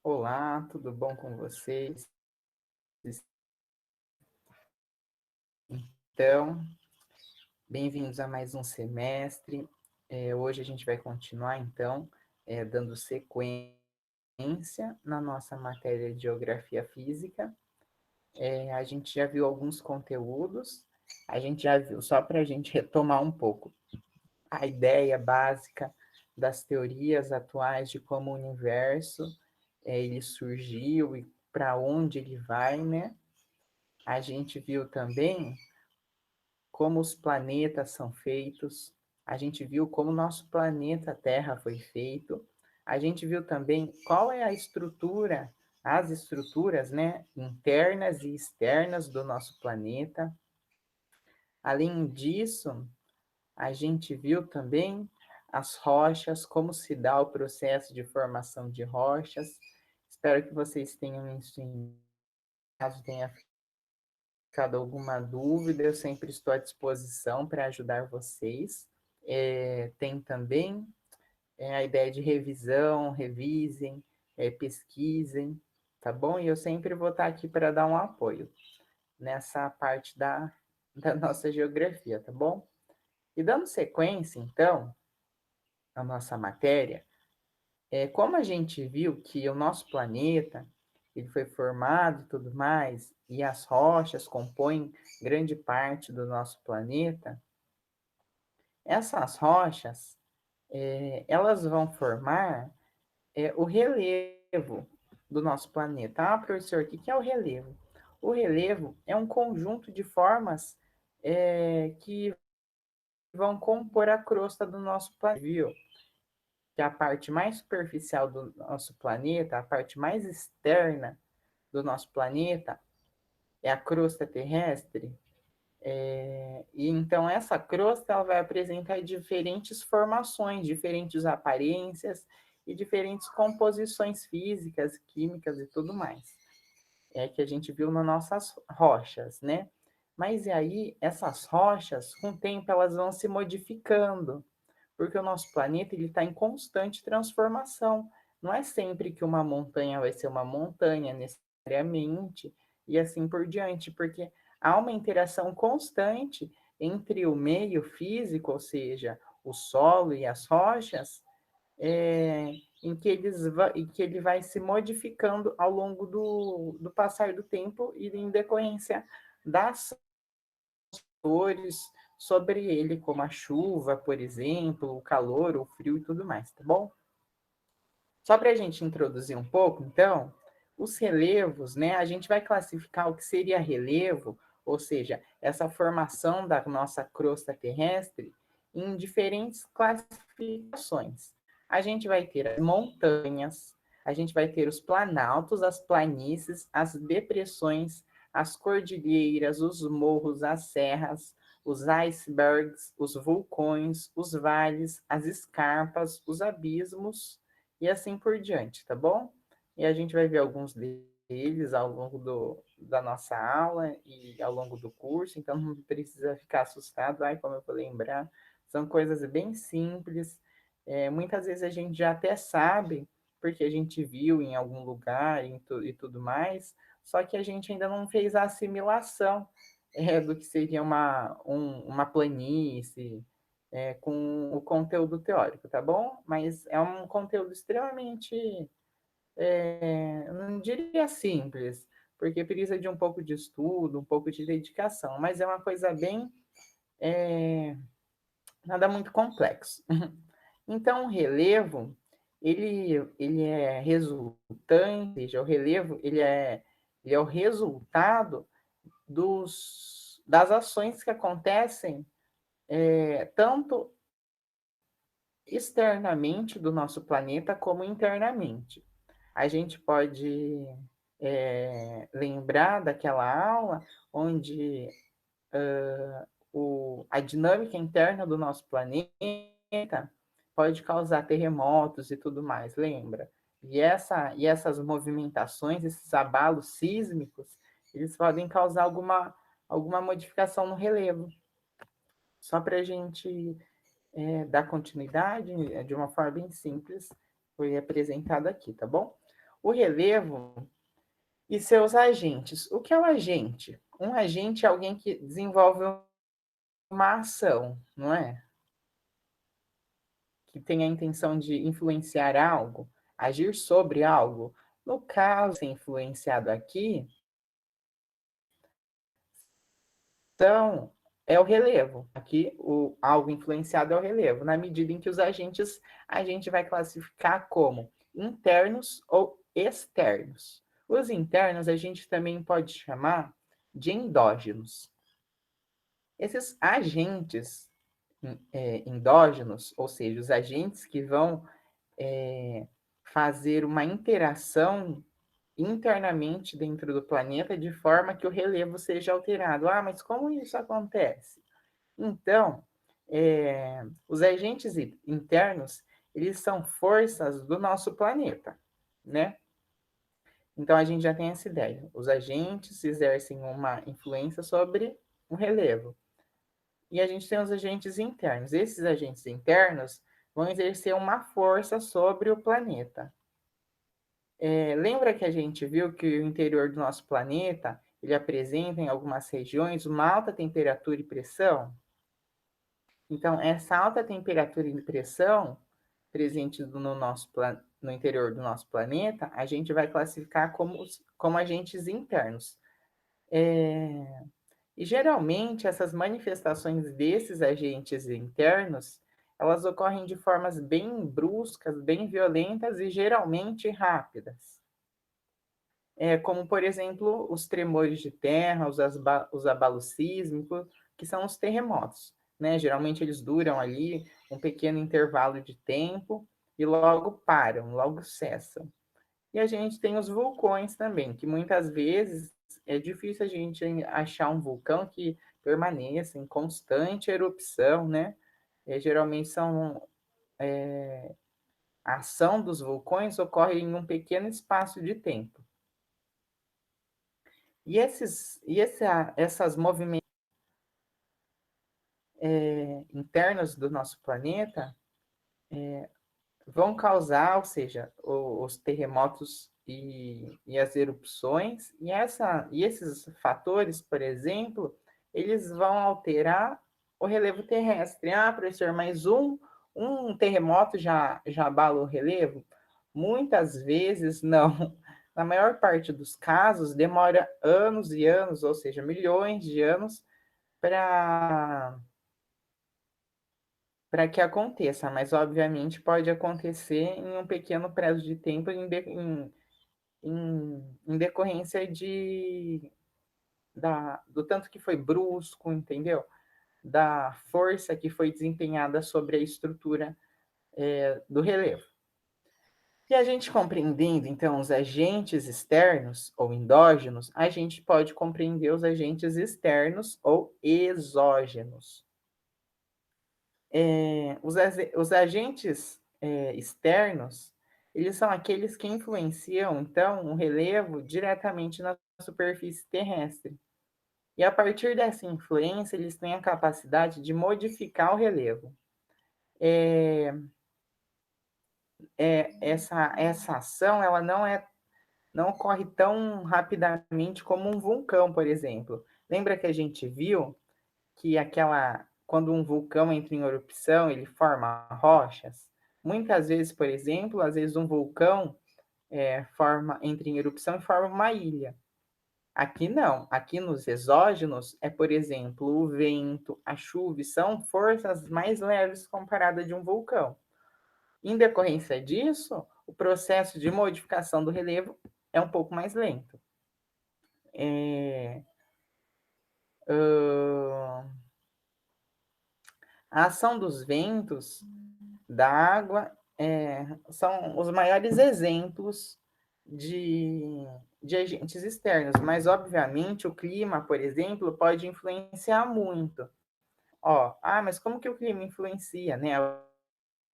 Olá, tudo bom com vocês? Então, bem-vindos a mais um semestre. Hoje a gente vai continuar, então, dando sequência na nossa matéria de Geografia Física. A gente já viu alguns conteúdos, a gente já viu, só para a gente retomar um pouco, a ideia básica das teorias atuais de como o universo ele surgiu e para onde ele vai, né? A gente viu também como os planetas são feitos, a gente viu como o nosso planeta Terra foi feito, a gente viu também qual é a estrutura, as estruturas, né, internas e externas do nosso planeta. Além disso, a gente viu também as rochas, como se dá o processo de formação de rochas. Espero que vocês tenham isso em caso tenha ficado alguma dúvida, eu sempre estou à disposição para ajudar vocês. Tem também a ideia de revisão, revisem, pesquisem, tá bom? E eu sempre vou estar aqui para dar um apoio nessa parte da nossa geografia, tá bom? E dando sequência, então, à nossa matéria, como a gente viu que o nosso planeta ele foi formado e tudo mais, e as rochas compõem grande parte do nosso planeta, essas rochas elas vão formar o relevo do nosso planeta. Ah, professor, o que é o relevo? O relevo é um conjunto de formas que vão compor a crosta do nosso planeta, viu? Que é a parte mais superficial do nosso planeta, a parte mais externa do nosso planeta, é a crosta terrestre. E então essa crosta ela vai apresentar diferentes formações, diferentes aparências e diferentes composições físicas, químicas e tudo mais. É que a gente viu nas nossas rochas, né? Mas e aí essas rochas, com o tempo, elas vão se modificando, porque o nosso planeta ele está em constante transformação. Não é sempre que uma montanha vai ser uma montanha necessariamente e assim por diante, porque há uma interação constante entre o meio físico, ou seja, o solo e as rochas, em que, em que ele vai se modificando ao longo do passar do tempo e em decorrência das fatores sobre ele, como a chuva, por exemplo, o calor, o frio e tudo mais, tá bom? Só para a gente introduzir um pouco, então, os relevos, né? A gente vai classificar o que seria relevo, ou seja, essa formação da nossa crosta terrestre, em diferentes classificações. A gente vai ter as montanhas, a gente vai ter os planaltos, as planícies, as depressões, as cordilheiras, os morros, as serras, os icebergs, os vulcões, os vales, as escarpas, os abismos e assim por diante, tá bom? E a gente vai ver alguns deles ao longo da nossa aula e ao longo do curso, então não precisa ficar assustado, ai, como eu vou lembrar, são coisas bem simples, muitas vezes a gente já até sabe, porque a gente viu em algum lugar e tudo mais, só que a gente ainda não fez a assimilação do que seria uma planície, com o conteúdo teórico, tá bom? Mas é um conteúdo extremamente, eu não diria simples, porque precisa de um pouco de estudo, um pouco de dedicação, mas é uma coisa bem, é, nada muito complexo. Então, o relevo, ele é resultante, ou seja, o relevo, ele é o resultado das ações que acontecem tanto externamente do nosso planeta como internamente. A gente pode lembrar daquela aula onde a dinâmica interna do nosso planeta pode causar terremotos e tudo mais, lembra? E essas movimentações, esses abalos sísmicos, eles podem causar alguma modificação no relevo. Só para a gente dar continuidade de uma forma bem simples, foi apresentado aqui, tá bom? o relevo e seus agentes. O que é um agente? Um agente é alguém que desenvolve uma ação, não é? Que tem a intenção de influenciar algo, agir sobre algo. No caso, ser influenciado aqui, então, é o relevo. Aqui, o algo influenciado é o relevo, na medida em que os agentes a gente vai classificar como internos ou externos. Os internos a gente também pode chamar de endógenos. Esses agentes endógenos, ou seja, os agentes que vão fazer uma interação internamente dentro do planeta de forma que o relevo seja alterado. Ah, mas como isso acontece? Então, os agentes internos, eles são forças do nosso planeta, né? Então, a gente já tem essa ideia. Os agentes exercem uma influência sobre o relevo. E a gente tem os agentes internos. Esses agentes internos vão exercer uma força sobre o planeta. Lembra que a gente viu que o interior do nosso planeta ele apresenta em algumas regiões uma alta temperatura e pressão? Então, essa alta temperatura e pressão presente no interior do nosso planeta, a gente vai classificar como agentes internos. E geralmente essas manifestações desses agentes internos, elas ocorrem de formas bem bruscas, bem violentas e geralmente rápidas. Como, por exemplo, os tremores de terra, os abalos sísmicos, que são os terremotos. Né? Geralmente eles duram ali um pequeno intervalo de tempo e logo param, logo cessam. E a gente tem os vulcões também, que muitas vezes é difícil a gente achar um vulcão que permaneça em constante erupção, né? Geralmente a ação dos vulcões ocorre em um pequeno espaço de tempo. Essas movimentos internos do nosso planeta vão causar, ou seja, os terremotos e as erupções, e esses fatores, por exemplo, eles vão alterar o relevo terrestre. Ah, professor, mas um terremoto já abala o relevo? Muitas vezes não. Na maior parte dos casos, demora anos e anos, ou seja, milhões de anos, para que aconteça, mas obviamente pode acontecer em um pequeno prazo de tempo em decorrência do tanto que foi brusco, entendeu? Da força que foi desempenhada sobre a estrutura do relevo. E a gente compreendendo, então, os agentes externos ou endógenos, a gente pode compreender os agentes externos ou exógenos. Os agentes externos, eles são aqueles que influenciam, então, o relevo diretamente na superfície terrestre. E a partir dessa influência, eles têm a capacidade de modificar o relevo. Essa ação, ela não ocorre tão rapidamente como um vulcão, por exemplo. Lembra que a gente viu que quando um vulcão entra em erupção, ele forma rochas? Muitas vezes, por exemplo, às vezes um vulcão entra em erupção e forma uma ilha. Aqui não. Aqui nos exógenos por exemplo, o vento, a chuva, são forças mais leves comparada de um vulcão. Em decorrência disso, o processo de modificação do relevo é um pouco mais lento. A ação dos ventos, da água, são os maiores exemplos de agentes externos, mas obviamente o clima, por exemplo, pode influenciar muito. Mas como que o clima influencia, né?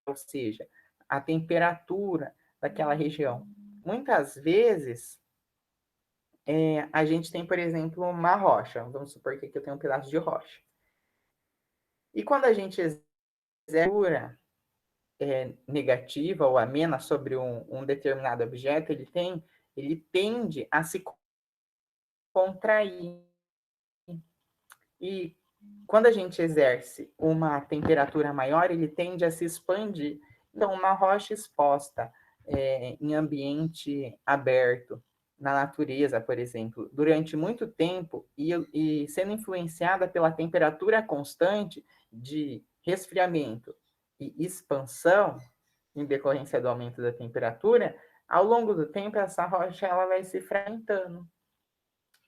Ou seja, a temperatura daquela região. Muitas vezes a gente tem, por exemplo, uma rocha. Vamos supor que aqui eu tenho um pedaço de rocha. E quando a gente exerce negativa ou amena sobre um determinado objeto, ele tende a se contrair. E quando a gente exerce uma temperatura maior, ele tende a se expandir. Então, uma rocha exposta em ambiente aberto, na natureza, por exemplo, durante muito tempo e sendo influenciada pela temperatura constante de resfriamento e expansão, em decorrência do aumento da temperatura, ao longo do tempo, essa rocha ela vai se fragmentando,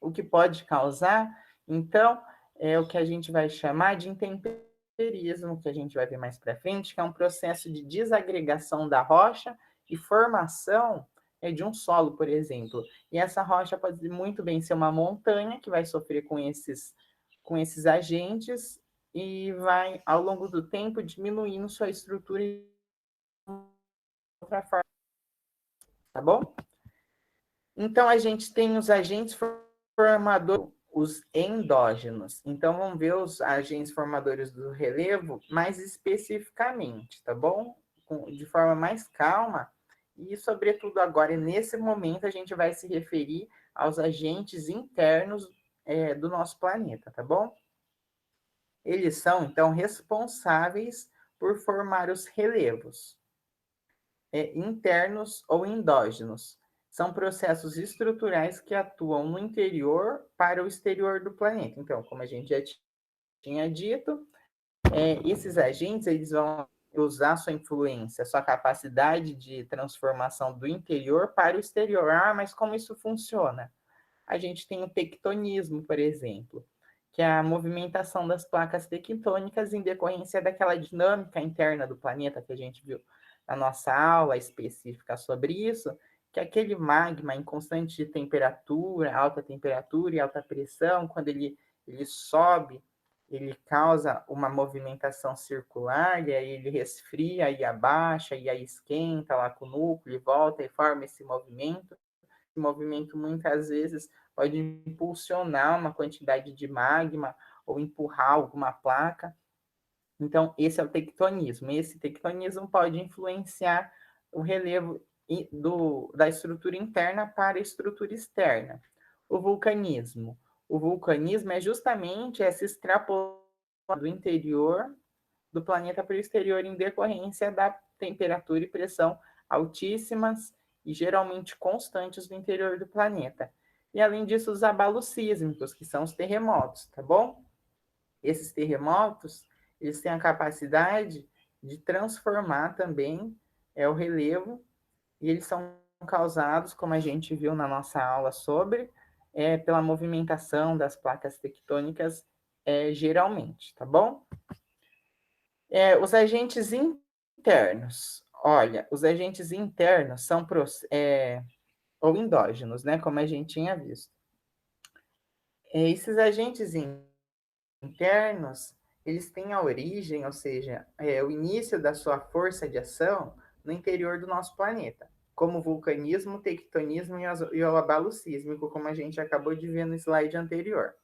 o que pode causar, então, é o que a gente vai chamar de intemperismo, que a gente vai ver mais para frente, que é um processo de desagregação da rocha e formação de um solo, por exemplo. E essa rocha pode muito bem ser uma montanha que vai sofrer com esses agentes e vai, ao longo do tempo, diminuindo sua estrutura de outra forma, tá bom? Então, a gente tem os agentes formadores, os endógenos. Então, vamos ver os agentes formadores do relevo mais especificamente, tá bom? De forma mais calma. E, sobretudo, agora, nesse momento, a gente vai se referir aos agentes internos do nosso planeta, tá bom? Eles são, então, responsáveis por formar os relevos internos ou endógenos. São processos estruturais que atuam no interior para o exterior do planeta. Então, como a gente já tinha dito, esses agentes eles vão usar sua influência, sua capacidade de transformação do interior para o exterior. Ah, mas como isso funciona? A gente tem o tectonismo, por exemplo, que é a movimentação das placas tectônicas em decorrência daquela dinâmica interna do planeta que a gente viu na nossa aula específica sobre isso, que é aquele magma em constante temperatura, alta temperatura e alta pressão, quando ele sobe, ele causa uma movimentação circular, e aí ele resfria e abaixa, e aí esquenta lá com o núcleo, e volta e forma esse movimento. Esse movimento muitas vezes pode impulsionar uma quantidade de magma ou empurrar alguma placa. Então, esse é o tectonismo. Esse tectonismo pode influenciar o relevo da estrutura interna para a estrutura externa. O vulcanismo. O vulcanismo é justamente essa extrapolação do interior do planeta para o exterior em decorrência da temperatura e pressão altíssimas e geralmente constantes do interior do planeta. E além disso, os abalos sísmicos, que são os terremotos, tá bom? Esses terremotos, eles têm a capacidade de transformar também o relevo, e eles são causados, como a gente viu na nossa aula sobre, pela movimentação das placas tectônicas, geralmente, tá bom? Os agentes internos. Olha, os agentes internos são ou endógenos, né? Como a gente tinha visto. Esses agentes internos, eles têm a origem, ou seja, o início da sua força de ação no interior do nosso planeta, como o vulcanismo, o tectonismo e o abalo sísmico, como a gente acabou de ver no slide anterior.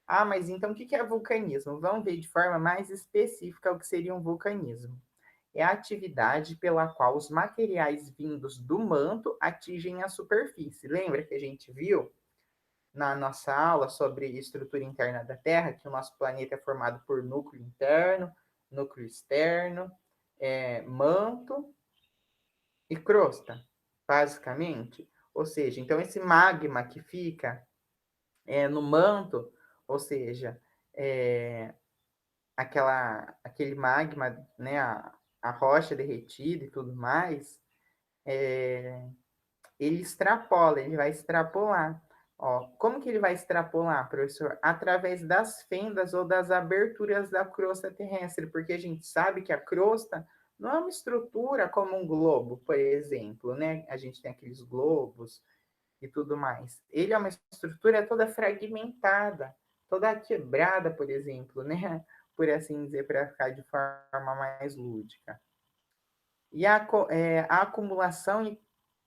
Ah, mas então o que é vulcanismo? Vamos ver de forma mais específica o que seria um vulcanismo. É a atividade pela qual os materiais vindos do manto atingem a superfície. Lembra que a gente viu na nossa aula sobre estrutura interna da Terra que o nosso planeta é formado por núcleo interno, núcleo externo, manto e crosta, basicamente? Ou seja, então esse magma que fica no manto, ou seja, aquele magma, né, a rocha derretida e tudo mais, ele extrapola, ele vai extrapolar. Ó, como que ele vai extrapolar, professor? Através das fendas ou das aberturas da crosta terrestre, porque a gente sabe que a crosta não é uma estrutura como um globo, por exemplo, né? A gente tem aqueles globos e tudo mais. Ele é uma estrutura toda fragmentada, toda quebrada, por exemplo, né? Por assim dizer, para ficar de forma mais lúdica. E a acumulação e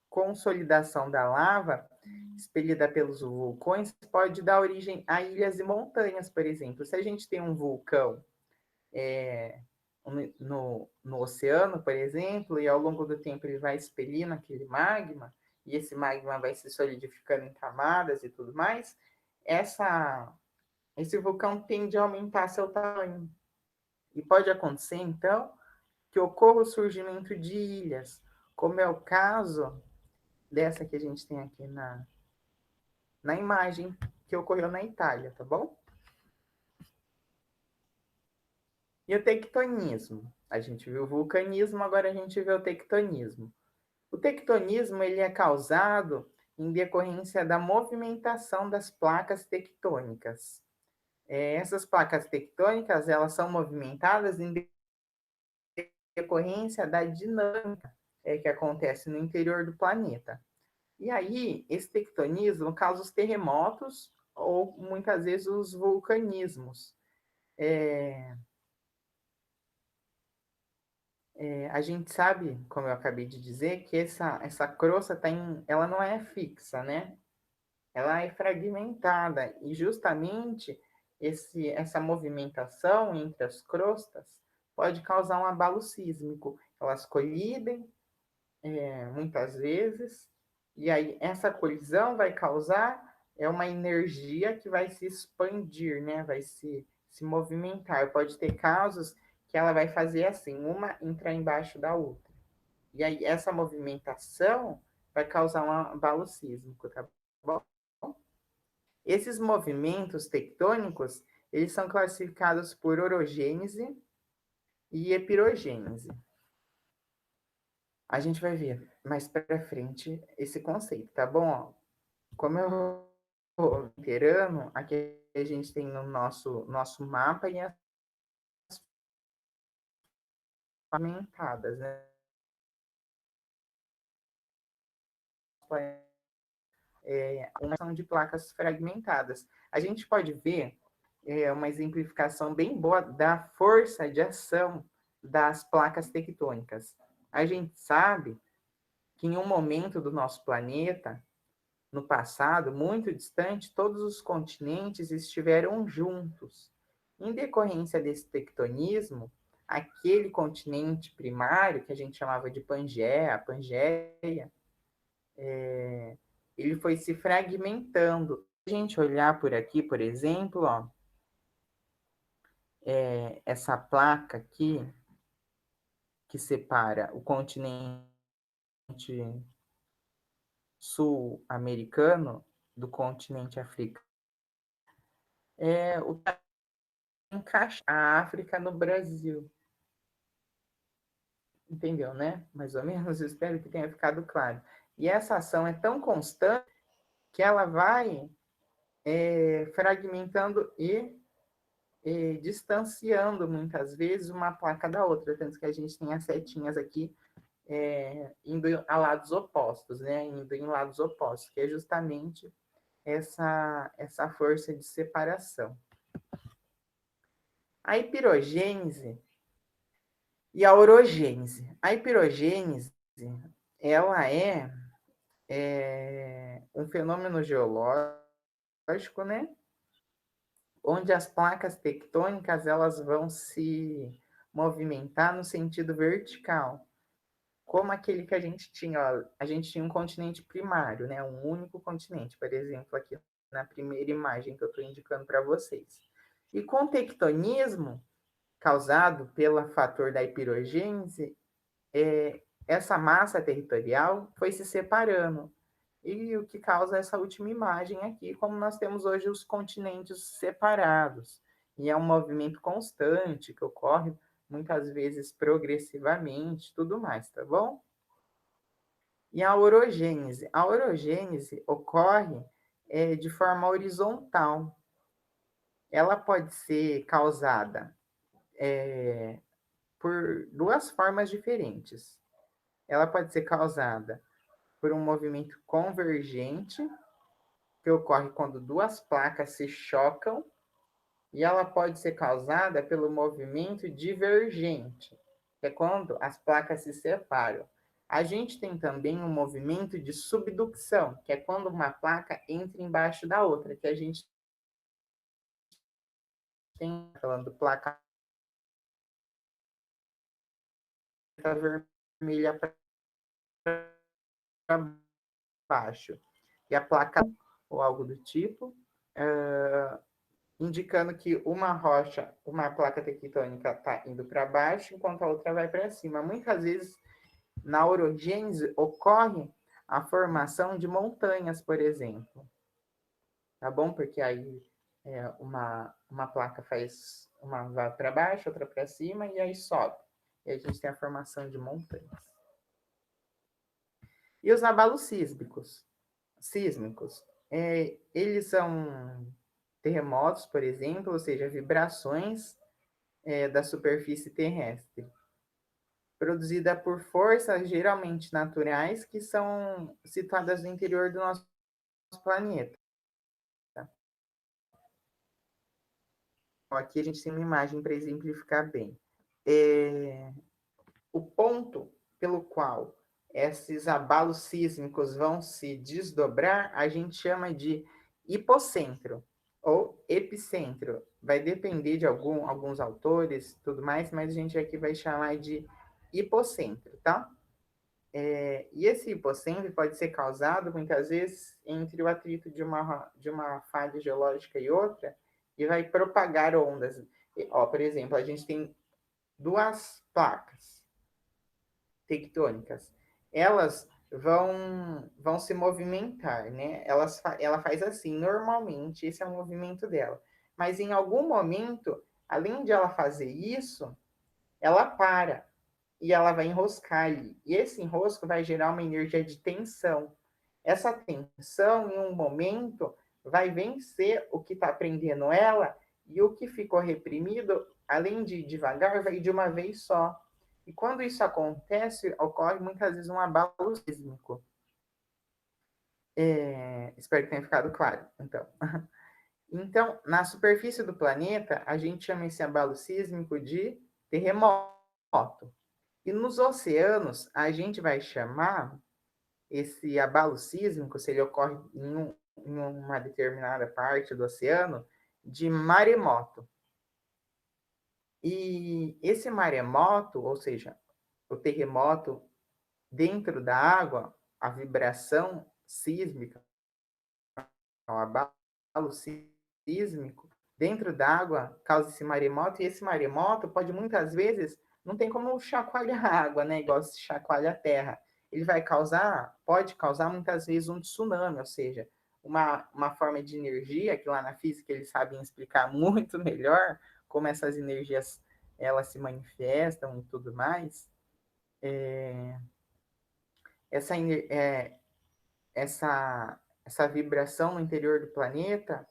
consolidação da lava expelida pelos vulcões pode dar origem a ilhas e montanhas, por exemplo. Se a gente tem um vulcão no oceano, por exemplo, e ao longo do tempo ele vai expelindo aquele magma, e esse magma vai se solidificando em camadas e tudo mais, esse vulcão tende a aumentar seu tamanho. E pode acontecer, então, que ocorra o surgimento de ilhas, como é o caso dessa que a gente tem aqui na imagem que ocorreu na Itália, tá bom? E o tectonismo? A gente viu o vulcanismo, agora a gente vê o tectonismo. O tectonismo ele é causado em decorrência da movimentação das placas tectônicas. Essas placas tectônicas elas são movimentadas em decorrência da dinâmica que acontece no interior do planeta. E aí, esse tectonismo causa os terremotos ou muitas vezes os vulcanismos. A gente sabe, como eu acabei de dizer, que essa crosta ela não é fixa, né? Ela é fragmentada e justamente essa movimentação entre as crostas pode causar um abalo sísmico. Elas colidem muitas vezes e aí essa colisão vai causar uma energia que vai se expandir, né? Vai se movimentar. Pode ter casos que ela vai fazer assim, uma entrar embaixo da outra. E aí essa movimentação vai causar um abalo sísmico, tá bom? Esses movimentos tectônicos, eles são classificados por orogênese e epirogênese. A gente vai ver mais para frente esse conceito, tá bom? Como eu vou inteirando, aqui a gente tem no nosso mapa e as fragmentadas, né? Uma são de placas fragmentadas. A gente pode ver uma exemplificação bem boa da força de ação das placas tectônicas. A gente sabe que em um momento do nosso planeta, no passado, muito distante, todos os continentes estiveram juntos. Em decorrência desse tectonismo, aquele continente primário, que a gente chamava de Pangeia, ele foi se fragmentando. Se a gente olhar por aqui, por exemplo, ó, essa placa aqui, que separa o continente sul-americano do continente africano, o que encaixa a África no Brasil. Entendeu, né? Mais ou menos, eu espero que tenha ficado claro. E essa ação é tão constante que ela vai fragmentando e distanciando muitas vezes uma placa da outra, tanto que a gente tem as setinhas aqui indo a lados opostos, né? Indo em lados opostos, que é justamente essa força de separação. A hipirogênese e a orogênese. A hipirogênese, ela é um fenômeno geológico, né? Onde as placas tectônicas elas vão se movimentar no sentido vertical, como aquele que a gente tinha. Ó, a gente tinha um continente primário, né? Um único continente, por exemplo, aqui na primeira imagem que eu estou indicando para vocês. E com o tectonismo, causado pelo fator da hipirogênese, essa massa territorial foi se separando. E o que causa essa última imagem aqui, como nós temos hoje os continentes separados. E é um movimento constante que ocorre muitas vezes progressivamente, tudo mais, tá bom? E a orogênese. A orogênese ocorre de forma horizontal. Ela pode ser causada por duas formas diferentes. Ela pode ser causada por um movimento convergente, que ocorre quando duas placas se chocam, e ela pode ser causada pelo movimento divergente, que é quando as placas se separam. A gente tem também um movimento de subducção, que é quando uma placa entra embaixo da outra, que a gente tem falando placa vermelha para baixo. E a placa ou algo do tipo, indicando que uma rocha, uma placa tectônica está indo para baixo, enquanto a outra vai para cima. Muitas vezes, na orogênese, ocorre a formação de montanhas, por exemplo. Tá bom? Porque aí uma placa faz uma vai para baixo, outra para cima, e aí sobe. E a gente tem a formação de montanhas. E os abalos sísmicos, eles são terremotos, por exemplo, ou seja, vibrações da superfície terrestre, produzida por forças geralmente naturais que são situadas no interior do nosso planeta. Aqui a gente tem uma imagem para exemplificar bem. O ponto pelo qual esses abalos sísmicos vão se desdobrar, a gente chama de hipocentro ou epicentro. Vai depender de alguns autores e tudo mais, mas a gente aqui vai chamar de hipocentro, tá? E esse hipocentro pode ser causado, muitas vezes, entre o atrito de uma falha geológica e outra, e vai propagar ondas. Por exemplo, a gente tem duas placas tectônicas. Elas vão se movimentar, né? Ela faz assim, normalmente, esse é o movimento dela. Mas em algum momento, além de ela fazer isso, ela para e ela vai enroscar ali. E esse enrosco vai gerar uma energia de tensão. Essa tensão, em um momento, vai vencer o que está prendendo ela, e o que ficou reprimido, além de ir devagar, vai de uma vez só. E quando isso acontece, ocorre muitas vezes um abalo sísmico. Espero que tenha ficado claro. Então, na superfície do planeta, a gente chama esse abalo sísmico de terremoto. E nos oceanos, a gente vai chamar esse abalo sísmico, se ele ocorre em uma determinada parte do oceano, de maremoto. E esse maremoto, ou seja, o terremoto dentro da água, a vibração sísmica, o abalo sísmico dentro da água causa esse maremoto, e esse maremoto pode muitas vezes, não tem como chacoalhar a água, né, igual se chacoalha a terra. Ele pode causar muitas vezes um tsunami, ou seja, uma forma de energia que lá na física eles sabem explicar muito melhor como essas energias elas se manifestam e tudo mais. Essa, essa vibração no interior do planeta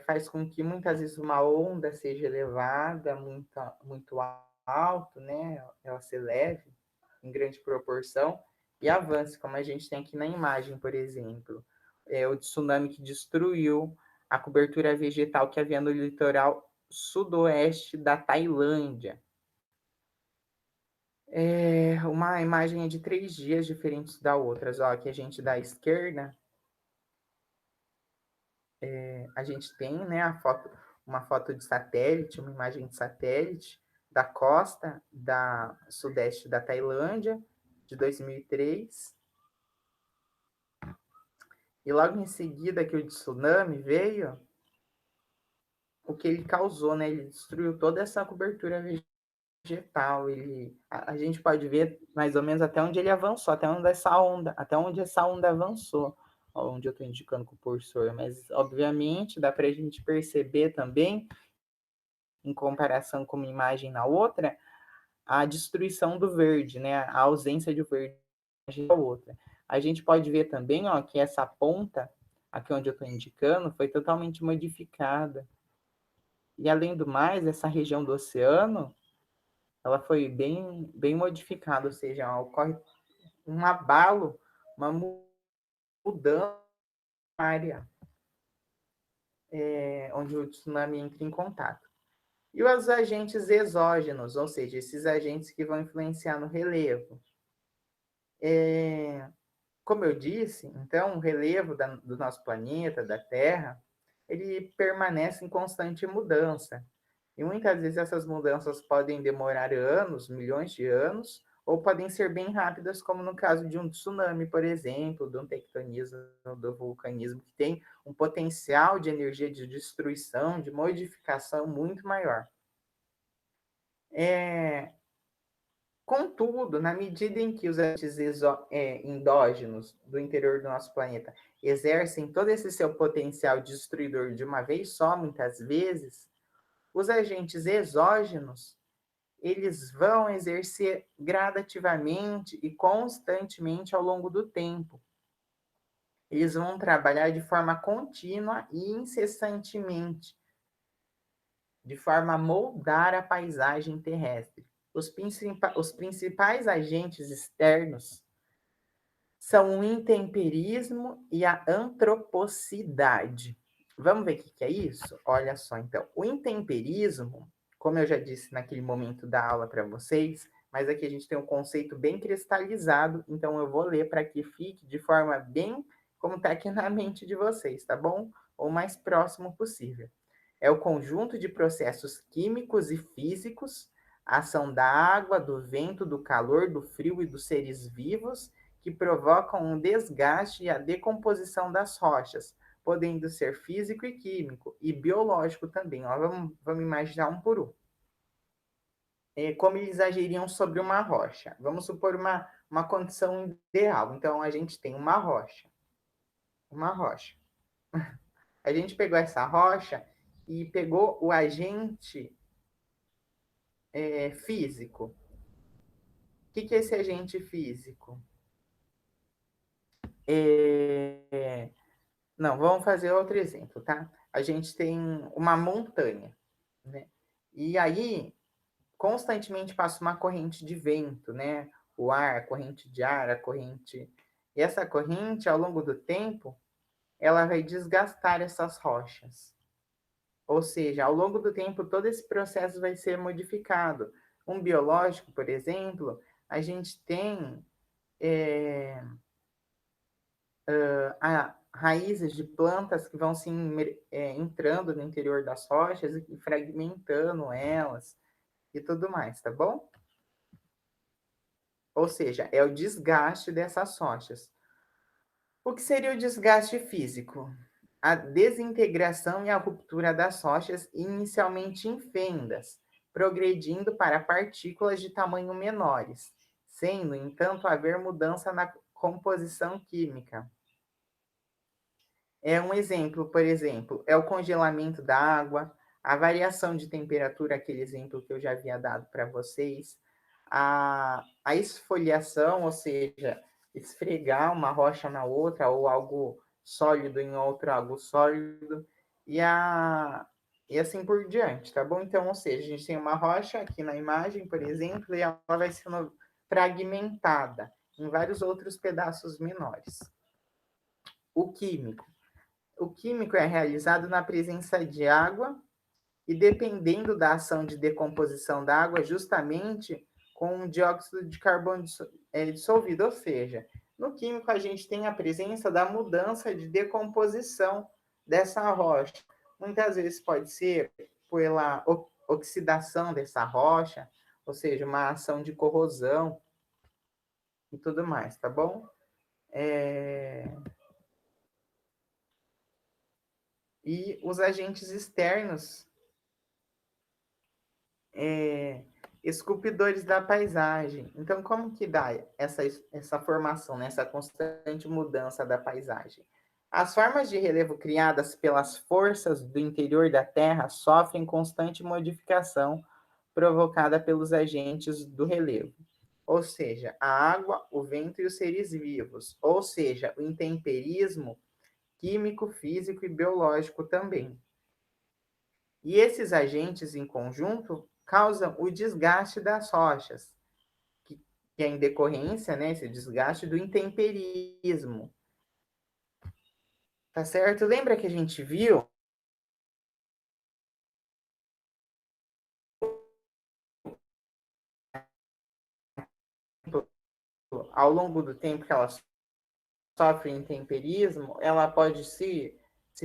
faz com que muitas vezes uma onda seja elevada muito alto, né? Ela se eleve em grande proporção e avance, como a gente tem aqui na imagem, por exemplo. O tsunami que destruiu a cobertura vegetal que havia no litoral sudoeste da Tailândia. Uma imagem de 3 dias diferentes da outra. Aqui a gente da esquerda, a gente tem, né, uma foto de satélite, uma imagem de satélite da costa da sudeste da Tailândia, de 2003. E logo em seguida que o tsunami veio, o que ele causou, né? Ele destruiu toda essa cobertura vegetal. A gente pode ver mais ou menos até onde ele avançou, até onde essa onda avançou, onde eu estou indicando com o cursor. Mas, obviamente, dá para a gente perceber também, em comparação com uma imagem na outra, a destruição do verde, né? A ausência de verde na outra. A gente pode ver também, que essa ponta, aqui onde eu estou indicando, foi totalmente modificada. E, além do mais, essa região do oceano, ela foi bem modificada, ou seja, ocorre um abalo, uma mudança na área onde o tsunami entra em contato. E os agentes exógenos, ou seja, esses agentes que vão influenciar no relevo. Como eu disse, então, o relevo do nosso planeta, da Terra, ele permanece em constante mudança. E muitas vezes essas mudanças podem demorar anos, milhões de anos, ou podem ser bem rápidas, como no caso de um tsunami, por exemplo, de um tectonismo, do vulcanismo, que tem um potencial de energia de destruição, de modificação muito maior. Contudo, na medida em que os agentes endógenos do interior do nosso planeta exercem todo esse seu potencial destruidor de uma vez só, muitas vezes, os agentes exógenos eles vão exercer gradativamente e constantemente ao longo do tempo. Eles vão trabalhar de forma contínua e incessantemente, de forma a moldar a paisagem terrestre. Os principais agentes externos são o intemperismo e a antropocidade. Vamos ver o que é isso? Olha só, então. O intemperismo, como eu já disse naquele momento da aula para vocês, mas aqui a gente tem um conceito bem cristalizado, então eu vou ler para que fique de forma bem como está aqui na mente de vocês, tá bom? O mais próximo possível. É o conjunto de processos químicos e físicos, a ação da água, do vento, do calor, do frio e dos seres vivos, que provocam um desgaste e a decomposição das rochas, podendo ser físico e químico, e biológico também. Ó, vamos imaginar um por um. Como eles agiriam sobre uma rocha. Vamos supor uma condição ideal. Então, a gente tem uma rocha. Uma rocha. A gente pegou essa rocha e pegou o agente físico. O que é esse agente físico? Não, vamos fazer outro exemplo, tá? A gente tem uma montanha, né? E aí, constantemente passa uma corrente de vento, né? O ar, a corrente de ar, a corrente. E essa corrente, ao longo do tempo, ela vai desgastar essas rochas. Ou seja, ao longo do tempo, todo esse processo vai ser modificado. Um biológico, por exemplo, a gente tem raízes de plantas que vão se entrando no interior das rochas e fragmentando elas e tudo mais, tá bom? Ou seja, é o desgaste dessas rochas. O que seria o desgaste físico? A desintegração e a ruptura das rochas inicialmente em fendas, progredindo para partículas de tamanho menores, sem, no entanto, haver mudança na composição química. Um exemplo, por exemplo, é o congelamento da água, a variação de temperatura, aquele exemplo que eu já havia dado para vocês, a esfoliação, ou seja, esfregar uma rocha na outra, ou algo sólido em outro, algo sólido, e assim por diante, tá bom? Então, ou seja, a gente tem uma rocha aqui na imagem, por exemplo, e ela vai sendo fragmentada em vários outros pedaços menores. O químico. O químico é realizado na presença de água e dependendo da ação de decomposição da água, justamente com um dióxido de carbono dissolvido, ou seja, no químico a gente tem a presença da mudança de decomposição dessa rocha. Muitas vezes pode ser pela oxidação dessa rocha, ou seja, uma ação de corrosão e tudo mais, tá bom? E os agentes externos esculpidores da paisagem. Então, como que dá essa formação, né? Essa constante mudança da paisagem? As formas de relevo criadas pelas forças do interior da Terra sofrem constante modificação provocada pelos agentes do relevo, ou seja, a água, o vento e os seres vivos, ou seja, o intemperismo químico, físico e biológico também. E esses agentes em conjunto causam o desgaste das rochas, que é em decorrência, né, esse desgaste do intemperismo. Tá certo? Lembra que a gente viu ao longo do tempo que ela sofre intemperismo, ela pode se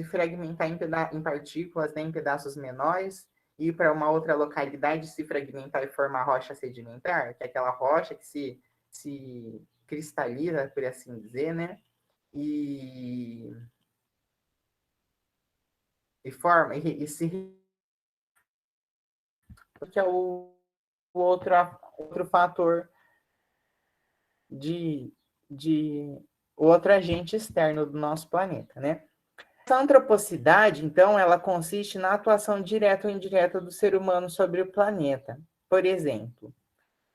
fragmentar em partículas, né, em pedaços menores, ir para uma outra localidade, se fragmentar e formar rocha sedimentar, que é aquela rocha que se cristaliza, por assim dizer, né? E, e forma, e se que é o outro fator de, de outro agente externo do nosso planeta, né? Essa antropocidade, então, ela consiste na atuação direta ou indireta do ser humano sobre o planeta. Por exemplo,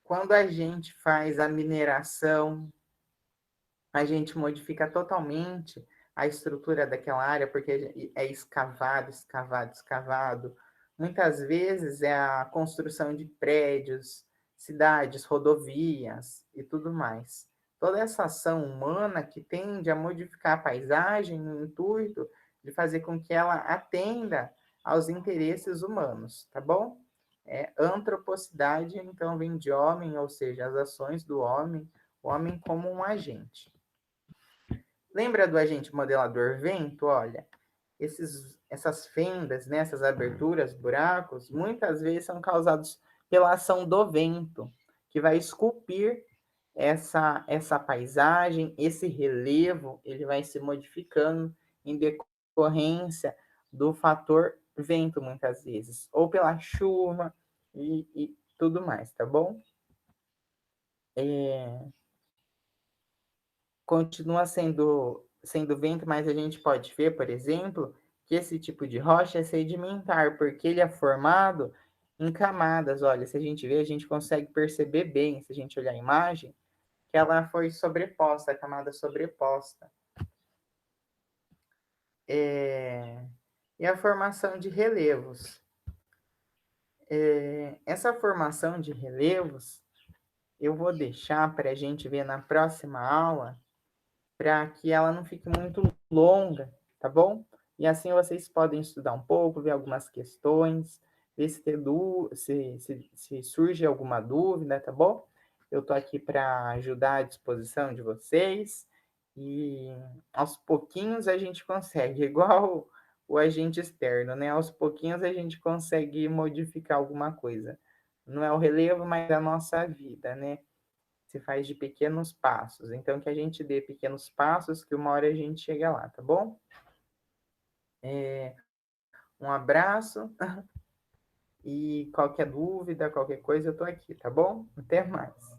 quando a gente faz a mineração, a gente modifica totalmente a estrutura daquela área, porque é escavado, escavado, escavado. Muitas vezes é a construção de prédios, cidades, rodovias e tudo mais. Toda essa ação humana que tende a modificar a paisagem no intuito de fazer com que ela atenda aos interesses humanos, tá bom? Antropocidade, então, vem de homem, ou seja, as ações do homem, o homem como um agente. Lembra do agente modelador vento? Olha, essas fendas, né, essas aberturas, buracos, muitas vezes são causados pela ação do vento, que vai esculpir essa paisagem, esse relevo, ele vai se modificando em decorrência do fator vento, muitas vezes, ou pela chuva e tudo mais, tá bom? Continua sendo vento, mas a gente pode ver, por exemplo, que esse tipo de rocha é sedimentar, porque ele é formado em camadas. Olha, se a gente ver, a gente consegue perceber bem, se a gente olhar a imagem, que ela foi sobreposta, a camada sobreposta. E a formação de relevos. Essa formação de relevos, eu vou deixar para a gente ver na próxima aula, para que ela não fique muito longa, tá bom? E assim vocês podem estudar um pouco, ver algumas questões, ver se surge alguma dúvida, tá bom? Eu estou aqui para ajudar à disposição de vocês e aos pouquinhos a gente consegue, igual o agente externo, né? Aos pouquinhos a gente consegue modificar alguma coisa. Não é o relevo, mas é a nossa vida, né? Se faz de pequenos passos. Então, que a gente dê pequenos passos, que uma hora a gente chega lá, tá bom? Um abraço e qualquer dúvida, qualquer coisa, eu tô aqui, tá bom? Até mais.